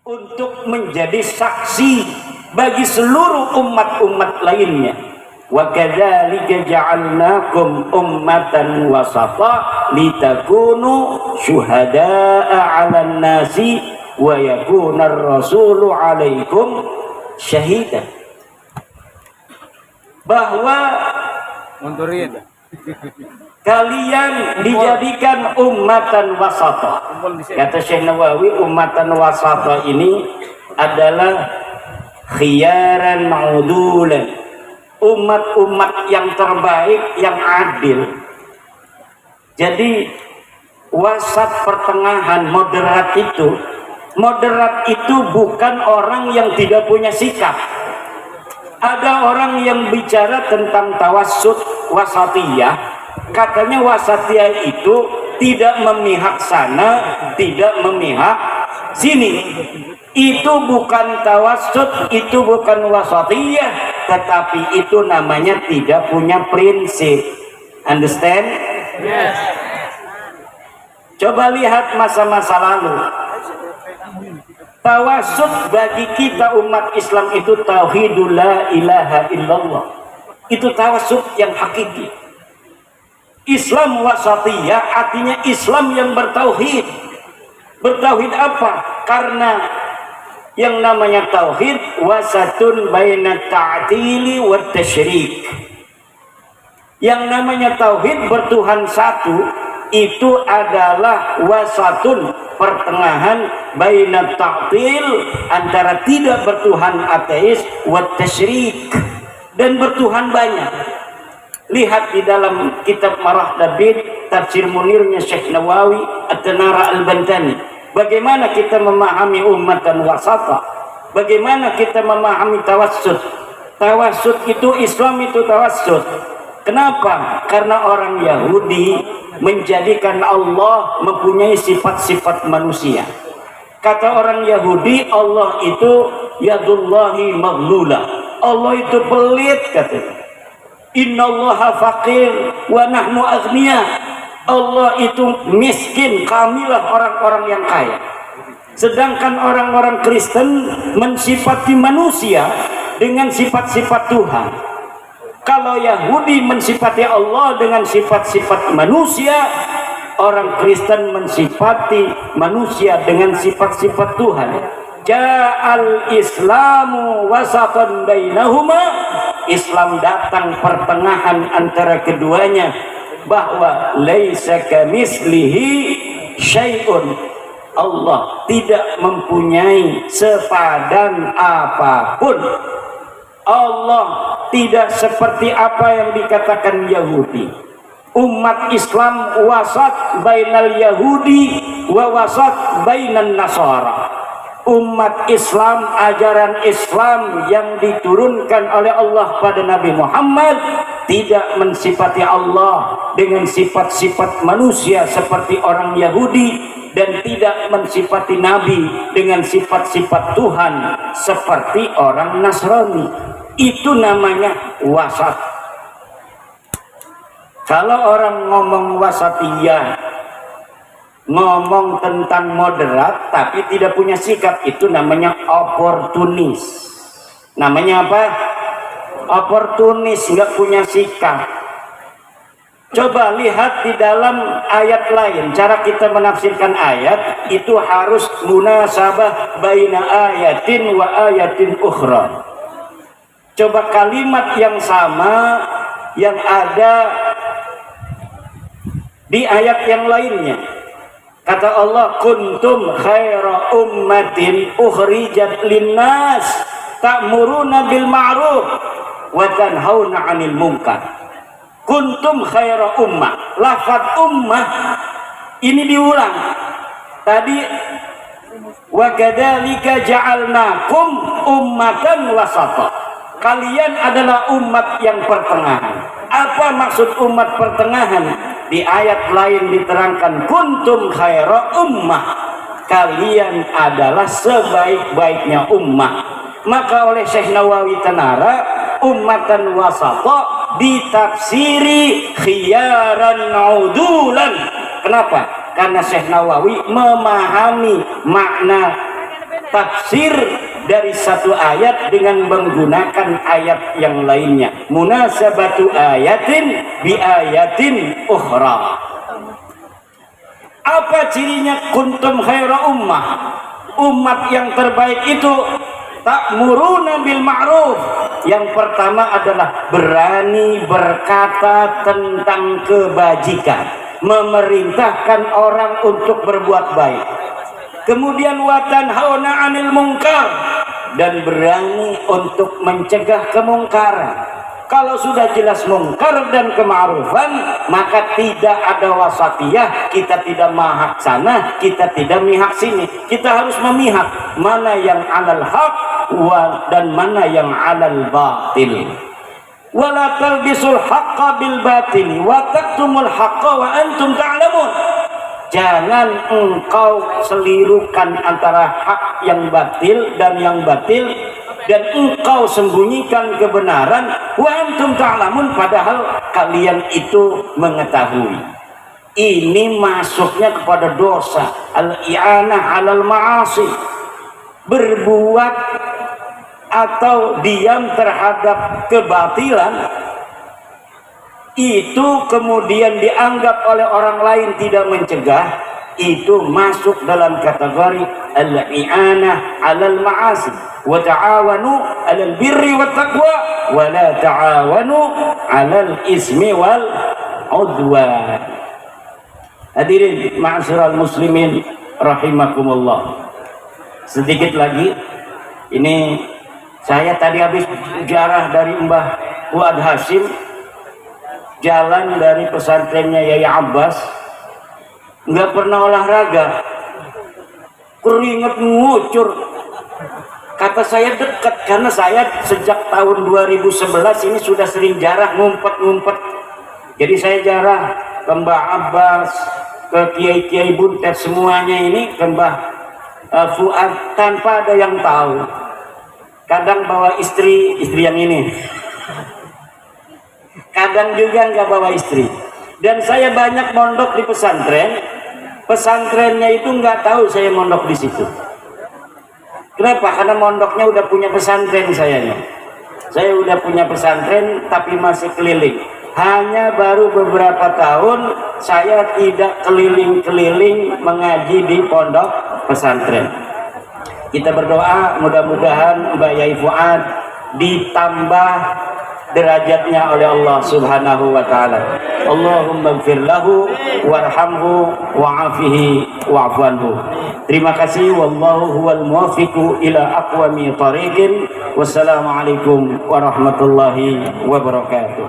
untuk menjadi saksi bagi seluruh umat-umat lainnya. Wa kadzalika ja'alnakum ummatan wasata litakunu syuhada'a 'alan nasi wa yakuna ar-rasulu 'alaikum syahida. Bahwa mundurin kalian dijadikan ummatan wasata. Kata Syekh Nawawi, ummatan wasata ini adalah khiyaran ma'udulan, umat-umat yang terbaik, yang adil. Jadi wasat, pertengahan, moderat itu bukan orang yang tidak punya sikap. Ada orang yang bicara tentang tawassut wasatiyah, katanya wasatiyah itu tidak memihak sana, tidak memihak sini. Itu bukan tawassut, itu bukan wasatiyah, tetapi itu namanya tidak punya prinsip. Understand? yes. Coba lihat masa-masa lalu. Tawassut bagi kita umat Islam itu tauhidul la ilaha illallah. Itu tawassut yang hakiki. Islam wasatiyah artinya Islam yang bertauhid. Bertauhid apa? Karena yang namanya tauhid wasatun baina ta'tili wa tasyrik. Yang namanya tauhid bertuhan satu itu adalah wasatun, pertengahan baina ta'til, antara tidak bertuhan ateis wa tasyrik, dan bertuhan banyak. Lihat di dalam kitab Marah Dabid, tafsir munirnya Syekh Nawawi At-Tanara Al-Bantani, bagaimana kita memahami ummatan wasata, bagaimana kita memahami tawassut. Tawassut itu Islam, itu tawassut. Kenapa? Karena orang Yahudi menjadikan Allah mempunyai sifat-sifat manusia. Kata orang Yahudi, Allah itu yadullahi maghlula, Allah itu pelit, katanya. Innallaha faqir wa nahnu aghnia, Allah itu miskin, kamilah orang-orang yang kaya. Sedangkan orang-orang Kristen mensifati manusia dengan sifat-sifat Tuhan. Kalau Yahudi mensifati Allah dengan sifat-sifat manusia, orang Kristen mensifati manusia dengan sifat-sifat Tuhan. Ja'al Islamu wasatan bainahuma, Islam datang pertengahan antara keduanya, bahwa laisa kamitslihi syai'un, Allah tidak mempunyai sepadan apapun. Allah tidak seperti apa yang dikatakan Yahudi. Umat Islam wasat bainal Yahudi wa wasat bainan Nasara. Umat Islam, ajaran Islam yang diturunkan oleh Allah pada Nabi Muhammad tidak mensifati Allah dengan sifat-sifat manusia seperti orang Yahudi, dan tidak mensifati Nabi dengan sifat-sifat Tuhan seperti orang Nasrani. Itu namanya wasat. Kalau orang ngomong wasatiyah, ngomong tentang moderat tapi tidak punya sikap, itu namanya oportunis. Namanya apa? Oportunis, nggak punya sikap. Coba lihat di dalam ayat lain, cara kita menafsirkan ayat itu harus munasabah baina ayatin wa ayatin ukhra. Coba kalimat yang sama yang ada di ayat yang lainnya. Kata Allah, kuntum khaira ummatin ukhrijat linnas ta'muruna bil ma'ruf wa tanhauna 'anil munkar. Kuntum khaira ummah. Lafaz ummah ini diulang. Tadi wa kadzalika ja'alnakum ummatan wasata. Kalian adalah umat yang pertengahan. Apa maksud umat pertengahan? Di ayat lain diterangkan kuntum khaira ummah, kalian adalah sebaik-baiknya ummah. Maka oleh Syekh Nawawi Tanara, ummatan wasata ditafsiri khiyaran naudulan. Kenapa? Karena Syekh Nawawi memahami makna tafsir dari satu ayat dengan menggunakan ayat yang lainnya. Munasabatu ayatin bi ayatin ukhra. Apa cirinya kuntum khaira ummah? Umat yang terbaik itu ta'muruna bil ma'ruf. Yang pertama adalah berani berkata tentang kebajikan, memerintahkan orang untuk berbuat baik. Kemudian wa tanhauna 'anil munkar, dan berani untuk mencegah kemungkaran. Kalau sudah jelas mungkar dan kema'rufan, maka tidak ada wasatiyah, kita tidak mahak sana, kita tidak mihak sini. Kita harus memihak mana yang alal haq dan mana yang alal batil. Wala talbisul haqqa bil batili wa taktumul haqqa wa antum ta'lamun. Jangan engkau selirukan antara hak yang batil dan yang batil, dan engkau sembunyikan kebenaran wa antum ta'lamun, padahal kalian itu mengetahui. Ini masuknya kepada dosa al-i'anah 'alal ma'asi, berbuat atau diam terhadap kebatilan itu kemudian dianggap oleh orang lain tidak mencegah, itu masuk dalam kategori al-i'anah 'alal ma'asi. Wa ta'awanu 'alal birri wat taqwa wa la ta'awanu 'alal ismi wal 'udwan. Hadirin ma'asyiral muslimin rahimakumullah. Sedikit lagi, ini saya tadi habis ziarah dari Mbah Fuad Hashim, jalan dari pesantrennya Yai Abbas, nggak pernah olahraga, keringet ngucur. Kata saya dekat, karena saya sejak tahun 2011 ini sudah sering jarah ngumpet-ngumpet. Jadi saya jarah ke Mbah Abbas, ke kiai-kiai buntet, semuanya ini ke Mbah Fuad tanpa ada yang tahu. Kadang bawa istri yang ini, kadang juga nggak bawa istri. Dan saya banyak mondok di pesantren, pesantrennya itu nggak tahu saya mondok di situ. Kenapa? Karena mondoknya udah punya pesantren sayanya. Saya udah punya pesantren tapi masih keliling. Hanya baru beberapa tahun saya tidak keliling-keliling mengaji di pondok pesantren. Kita berdoa mudah-mudahan Mbak Yai Fuad ditambah derajatnya oleh Allah Subhanahu wa taala. Allahumma ighfir lahu warhamhu wa'afihi wa'fu anhu. Terima kasih, wallahu huwal muwaffiqu ila aqwami thariqin. Wassalamualaikum warahmatullahi wabarakatuh.